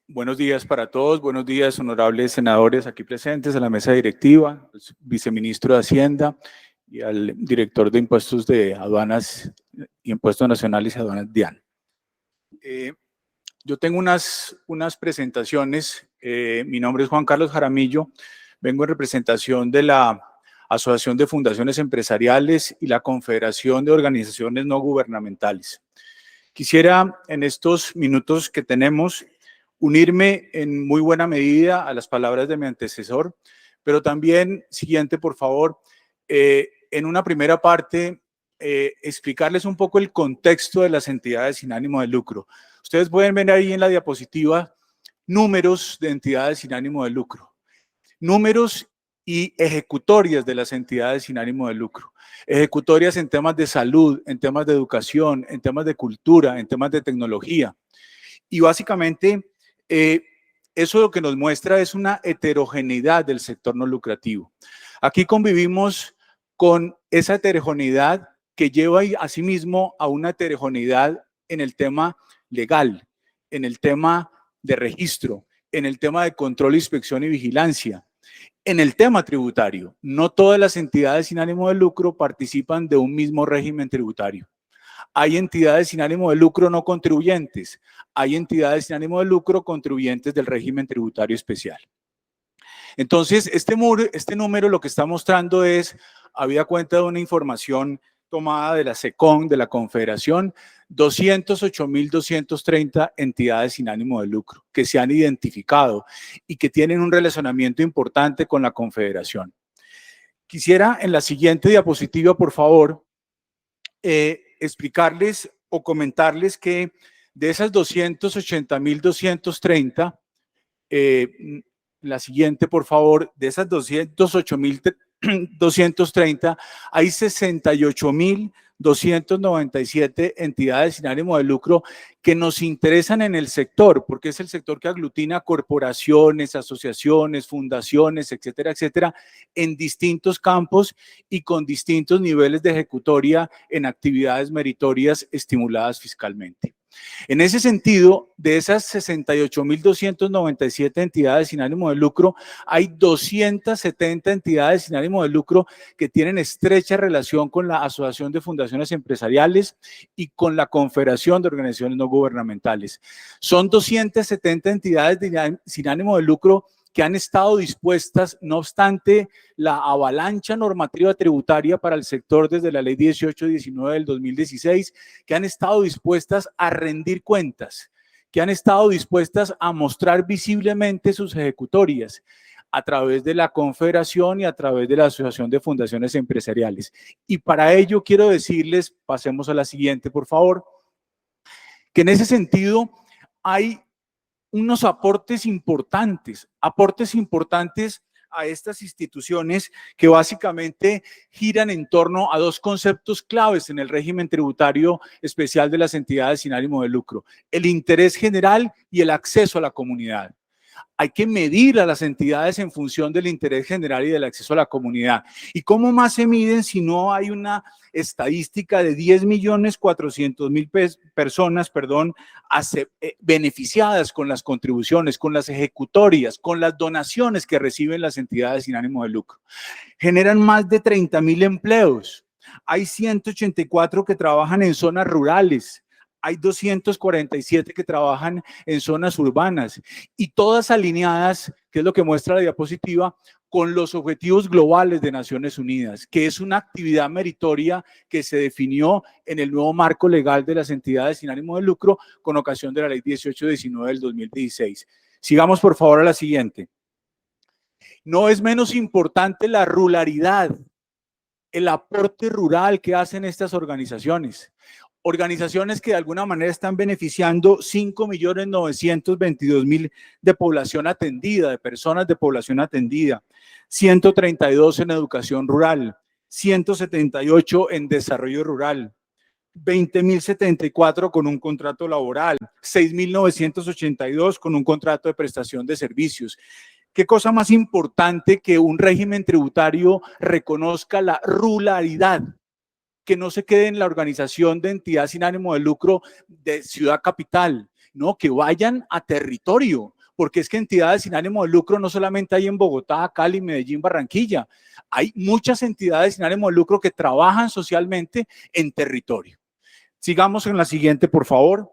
Buenos días para todos, buenos días honorables senadores aquí presentes, a la mesa directiva, al viceministro de Hacienda y al director de Impuestos de Aduanas y Impuestos Nacionales y Aduanas, DIAN. Yo tengo unas presentaciones, mi nombre es Juan Carlos Jaramillo, vengo en representación de la Asociación de Fundaciones Empresariales y la Confederación de Organizaciones No Gubernamentales. Quisiera en estos minutos que tenemos unirme en muy buena medida a las palabras de mi antecesor, pero también, siguiente por favor, en una primera parte, explicarles un poco el contexto de las entidades sin ánimo de lucro. Ustedes pueden ver ahí en la diapositiva números de entidades sin ánimo de lucro, números y ejecutorias de las entidades sin ánimo de lucro. Ejecutorias en temas de salud, en temas de educación, en temas de cultura, en temas de tecnología. Y básicamente eso lo que nos muestra es una heterogeneidad del sector no lucrativo. Aquí convivimos con esa heterogeneidad que lleva asimismo a una heterogeneidad en el tema legal, en el tema de registro, en el tema de control, inspección y vigilancia. En el tema tributario, no todas las entidades sin ánimo de lucro participan de un mismo régimen tributario. Hay entidades sin ánimo de lucro no contribuyentes, hay entidades sin ánimo de lucro contribuyentes del régimen tributario especial. Entonces, este número lo que está mostrando es, habida cuenta de una información tomada de la SECON, de la Confederación, 208.230 entidades sin ánimo de lucro que se han identificado y que tienen un relacionamiento importante con la Confederación. Quisiera en la siguiente diapositiva, por favor, explicarles o comentarles que de esas 280.230, la siguiente, por favor, de esas 208.230, hay 68.297 entidades sin ánimo de lucro que nos interesan en el sector, porque es el sector que aglutina corporaciones, asociaciones, fundaciones, etcétera, etcétera, en distintos campos y con distintos niveles de ejecutoria en actividades meritorias estimuladas fiscalmente. En ese sentido, de esas 68.297 entidades sin ánimo de lucro, hay 270 entidades sin ánimo de lucro que tienen estrecha relación con la Asociación de Fundaciones Empresariales y con la Confederación de Organizaciones No Gubernamentales. Son 270 entidades sin ánimo de lucro que han estado dispuestas, no obstante la avalancha normativa tributaria para el sector desde la ley 1819 del 2016, que han estado dispuestas a rendir cuentas, que han estado dispuestas a mostrar visiblemente sus ejecutorias a través de la Confederación y a través de la Asociación de Fundaciones Empresariales. Y para ello quiero decirles, pasemos a la siguiente, por favor, que en ese sentido hay unos aportes importantes a estas instituciones que básicamente giran en torno a dos conceptos claves en el régimen tributario especial de las entidades sin ánimo de lucro: el interés general y el acceso a la comunidad. Hay que medir a las entidades en función del interés general y del acceso a la comunidad. ¿Y cómo más se miden si no hay una estadística de 10.400.000 personas, beneficiadas con las contribuciones, con las ejecutorias, con las donaciones que reciben las entidades sin ánimo de lucro? Generan más de 30.000 empleos. Hay 184 que trabajan en zonas rurales. Hay 247 que trabajan en zonas urbanas y todas alineadas, que es lo que muestra la diapositiva, con los objetivos globales de Naciones Unidas, que es una actividad meritoria que se definió en el nuevo marco legal de las entidades sin ánimo de lucro con ocasión de la ley 1819 del 2016. Sigamos por favor a la siguiente. No es menos importante la ruralidad, el aporte rural que hacen estas organizaciones. Organizaciones que de alguna manera están beneficiando 5.922.000 de población atendida, de personas de población atendida, 132 en educación rural, 178 en desarrollo rural, 20.074 con un contrato laboral, 6.982 con un contrato de prestación de servicios. ¿Qué cosa más importante que un régimen tributario reconozca la ruralidad? Que no se quede en la organización de entidad sin ánimo de lucro de ciudad capital, no, que vayan a territorio, porque es que entidades sin ánimo de lucro no solamente hay en Bogotá, Cali, Medellín, Barranquilla, hay muchas entidades sin ánimo de lucro que trabajan socialmente en territorio. Sigamos en la siguiente, por favor.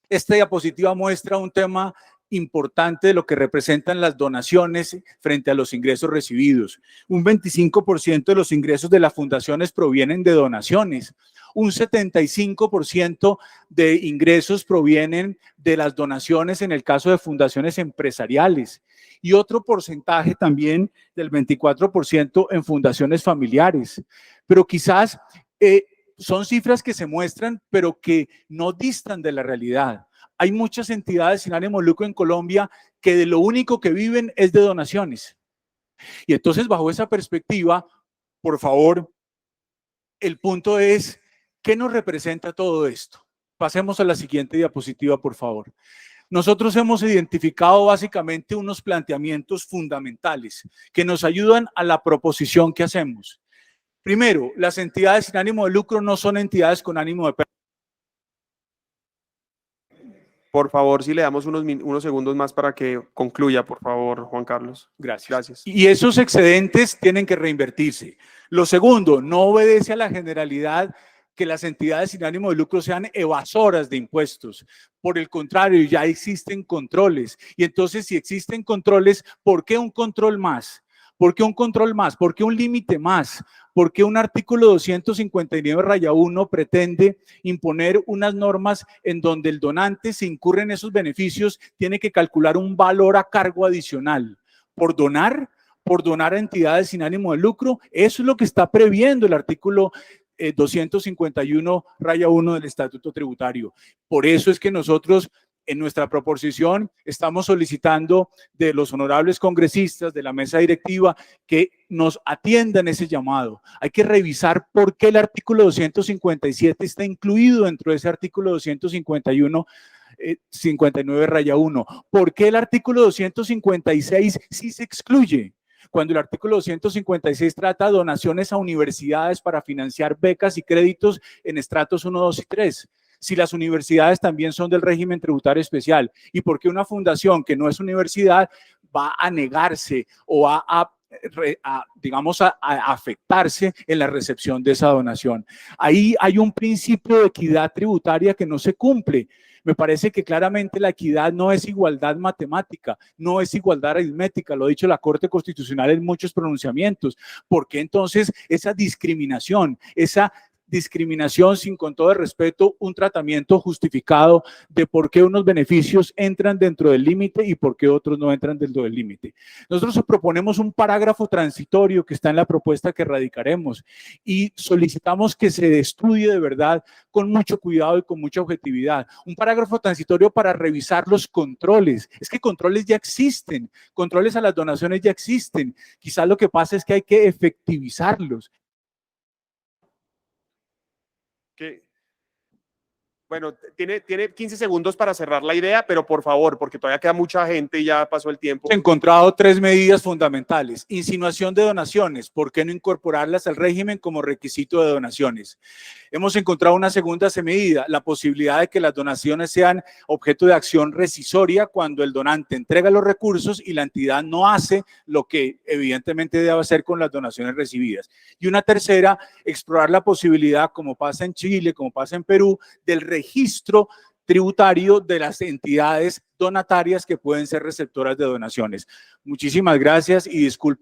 Esta diapositiva muestra un tema importante de lo que representan las donaciones frente a los ingresos recibidos. Un 25% de los ingresos de las fundaciones provienen de donaciones. Un 75% de ingresos provienen de las donaciones en el caso de fundaciones empresariales y otro porcentaje también del 24% en fundaciones familiares. Pero quizás son cifras que se muestran, pero que no distan de la realidad. Hay muchas entidades sin ánimo de lucro en Colombia que de lo único que viven es de donaciones. Y entonces, bajo esa perspectiva, por favor, el punto es, ¿qué nos representa todo esto? Pasemos a la siguiente diapositiva, por favor. Nosotros hemos identificado básicamente unos planteamientos fundamentales que nos ayudan a la proposición que hacemos. Primero, las entidades sin ánimo de lucro no son entidades con ánimo de pérdida. Por favor, si le damos unos segundos más para que concluya, por favor, Juan Carlos. Gracias. Y esos excedentes tienen que reinvertirse. Lo segundo, no obedece a la generalidad que las entidades sin ánimo de lucro sean evasoras de impuestos. Por el contrario, ya existen controles. Y entonces, si existen controles, ¿por qué un control más? ¿Por qué un control más? ¿Por qué un límite más? ¿Por qué un artículo 259-1 pretende imponer unas normas en donde el donante, si incurre en esos beneficios, tiene que calcular un valor a cargo adicional? ¿Por donar a entidades sin ánimo de lucro? Eso es lo que está previendo el artículo 251-1 del Estatuto Tributario. Por eso es que nosotros en nuestra proposición estamos solicitando de los honorables congresistas, de la mesa directiva, que nos atiendan ese llamado. Hay que revisar por qué el artículo 257 está incluido dentro de ese artículo 251 59-1. ¿Por qué el artículo 256 sí se excluye? Cuando el artículo 256 trata donaciones a universidades para financiar becas y créditos en estratos 1, 2 y 3. Si las universidades también son del régimen tributario especial, y por qué una fundación que no es universidad va a negarse o va a afectarse en la recepción de esa donación. Ahí hay un principio de equidad tributaria que no se cumple. Me parece que claramente la equidad no es igualdad matemática, no es igualdad aritmética, lo ha dicho la Corte Constitucional en muchos pronunciamientos. ¿Por qué entonces esa discriminación, sin, con todo el respeto, un tratamiento justificado de por qué unos beneficios entran dentro del límite y por qué otros no entran dentro del límite? Nosotros proponemos un parágrafo transitorio que está en la propuesta que radicaremos y solicitamos que se estudie de verdad con mucho cuidado y con mucha objetividad. Un parágrafo transitorio para revisar los controles. Es que controles ya existen, controles a las donaciones ya existen. Quizás lo que pasa es que hay que efectivizarlos. Bueno, tiene 15 segundos para cerrar la idea, pero por favor, porque todavía queda mucha gente y ya pasó el tiempo. Hemos encontrado 3 medidas fundamentales. Insinuación de donaciones, ¿por qué no incorporarlas al régimen como requisito de donaciones? Hemos encontrado una segunda medida, la posibilidad de que las donaciones sean objeto de acción rescisoria cuando el donante entrega los recursos y la entidad no hace lo que evidentemente debe hacer con las donaciones recibidas. Y una tercera, explorar la posibilidad, como pasa en Chile, como pasa en Perú, del registro tributario de las entidades donatarias que pueden ser receptoras de donaciones. Muchísimas gracias y disculpen.